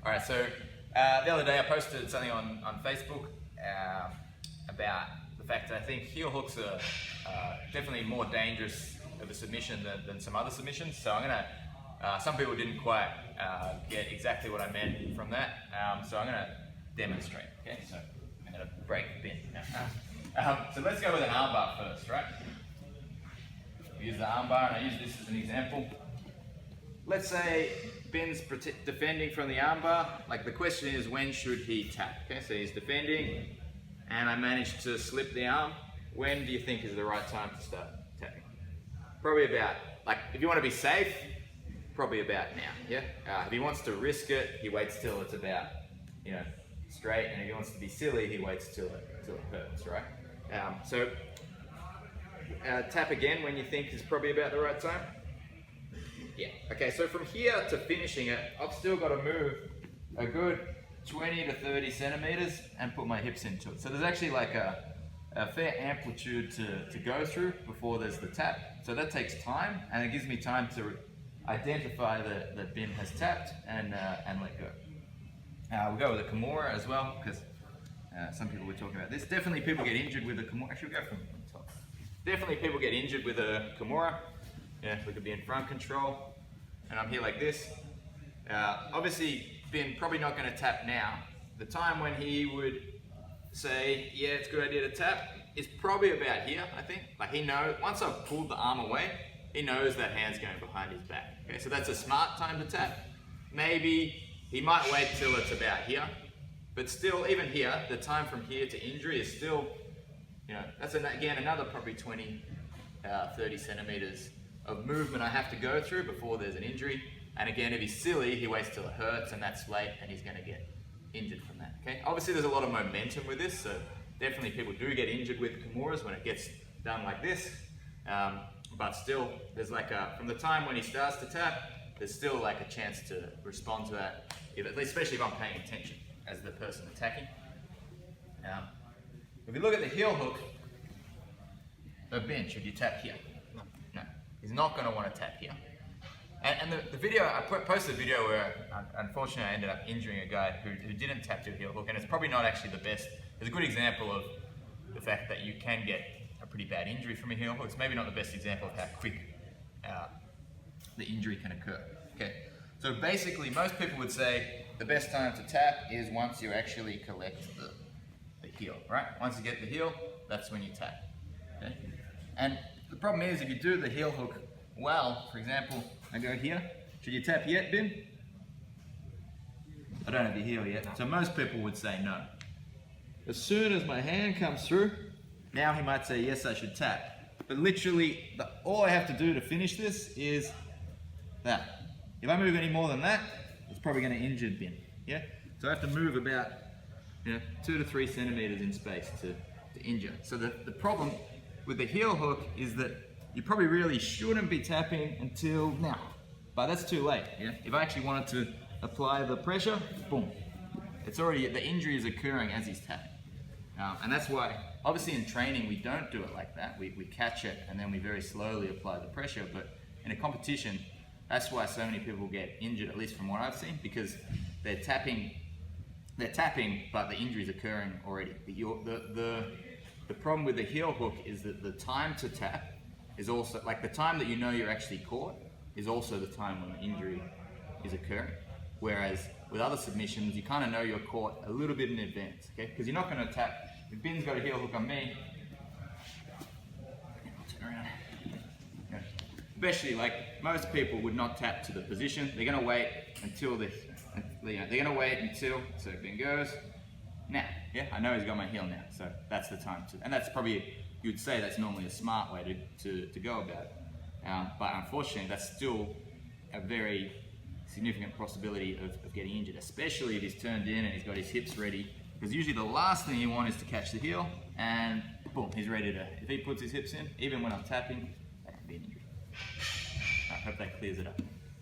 All right, so the other day I posted something on Facebook about the fact that I think heel hooks are definitely more dangerous of a submission than some other submissions. So I'm gonna, some people didn't quite get exactly what I meant from that. So I'm gonna demonstrate, okay? So I'm gonna break the pin now. So let's go with an armbar first, right? We use the armbar, and I use this as an example. Let's say Ben's defending from the armbar. Like, the question is, when should he tap? Okay, so he's defending, and I managed to slip the arm. When do you think is the right time to start tapping? Probably about, like, if you want to be safe, probably about now, yeah? If he wants to risk it, he waits till it's about, you know, straight, and if he wants to be silly, he waits till it hurts, right? Tap again when you think is probably about the right time. Yeah, okay, so from here to finishing it, I've still got to move a good 20 to 30 centimeters and put my hips into it. So there's actually like a fair amplitude to go through before there's the tap. So that takes time, and it gives me time to identify that Ben has tapped and let go. We'll go with a Kimura as well, because some people were talking about this. Definitely people get injured with a Kimura. Actually, we'll go from the top. Definitely people get injured with a Kimura. Yeah, we could be in front control, and I'm here like this. Obviously, Ben probably not going to tap now. The time when he would say, yeah, it's a good idea to tap, is probably about here, I think. Like, he knows, once I've pulled the arm away, he knows that hand's going behind his back. Okay, so that's a smart time to tap. Maybe he might wait till it's about here, but still, even here, the time from here to injury is still, you know, that's again another probably 20, 30 centimeters of movement I have to go through before there's an injury. And again, if he's silly, he waits till it hurts, and that's late, and he's going to get injured from that. Okay. Obviously, there's a lot of momentum with this, so definitely people do get injured with Kimuras when it gets done like this. But still, there's like from the time when he starts to tap, there's still like a chance to respond to that, especially if I'm paying attention as the person attacking. If you look at the heel hook, Ben, should you tap here? No, he's not going to want to tap here. And the video, I posted a video where unfortunately I ended up injuring a guy who didn't tap to a heel hook, and it's probably not actually the best. It's a good example of the fact that you can get a pretty bad injury from a heel hook. It's maybe not the best example of how quick the injury can occur. Okay, so basically most people would say the best time to tap is once you actually collect the heel, right? Once you get the heel, that's when you tap. Okay, and the problem is, if you do the heel hook well, for example, I go here, should you tap yet, Ben? I don't have your heel yet, so most people would say no. As soon as my hand comes through, now he might say yes, I should tap. But literally, all I have to do to finish this is that. If I move any more than that, it's probably going to injure Ben. Yeah. So I have to move about 2 to 3 centimeters in space to injure. So the problem with the heel hook is that you probably really shouldn't be tapping until now, but that's too late. Yeah. If I actually wanted to apply the pressure, boom, it's already, the injury is occurring as he's tapping. And that's why, obviously in training, we don't do it like that. We catch it and then we very slowly apply the pressure. But in a competition, that's why so many people get injured, at least from what I've seen, because they're tapping, but the injury is occurring already. The problem with the heel hook is that the time to tap is also, like the time that you know you're actually caught, is also the time when the injury is occurring. Whereas with other submissions, you kind of know you're caught a little bit in advance, okay? Because you're not going to tap. If Ben's got a heel hook on me, I'll turn around. Okay. Especially, like, most people would not tap to the position. They're going to wait until this. They're going to wait until, so Ben goes, now. Yeah, I know he's got my heel now, so that's the time to, and that's probably, you would say that's normally a smart way to go about it. But unfortunately, that's still a very significant possibility of getting injured, especially if he's turned in and he's got his hips ready. Because usually the last thing you want is to catch the heel, and boom, he's ready to, if he puts his hips in, even when I'm tapping, that can be an injury. I hope that clears it up.